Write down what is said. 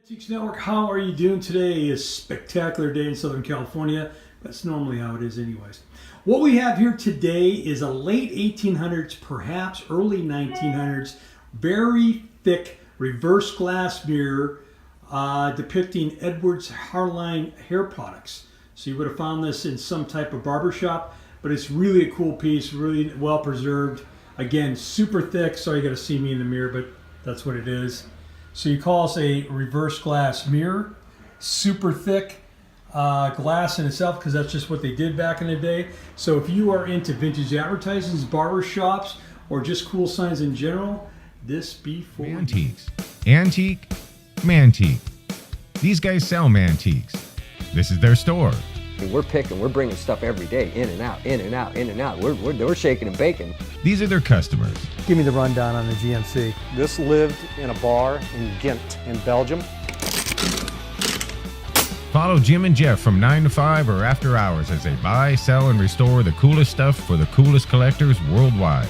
Mantiques Network, how are you doing today? A spectacular day in Southern California. That's normally how it is anyways. What we have here today is a late 1800s, perhaps early 1900s, very thick reverse glass mirror depicting Edwards HARLENE hair products. So you would have found this in some type of barber shop, but it's really a cool piece, really well preserved. Again, super thick. Sorry, you got to see me in the mirror, but that's what it is. So you call this a reverse glass mirror, super thick glass in itself, because that's just what they did back in the day. So if you are into vintage advertisements, barber shops, or just cool signs in general, this be for Mantiques. Antique, Mantique. These guys sell Mantiques. This is their store. We're bringing stuff every day, in and out, in and out, in and out. We're shaking and baking. These are their customers. Give me the rundown on the GMC. This lived in a bar in Ghent in Belgium. Follow Jim and Jeff from 9 to 5 or after hours as they buy, sell, and restore the coolest stuff for the coolest collectors worldwide.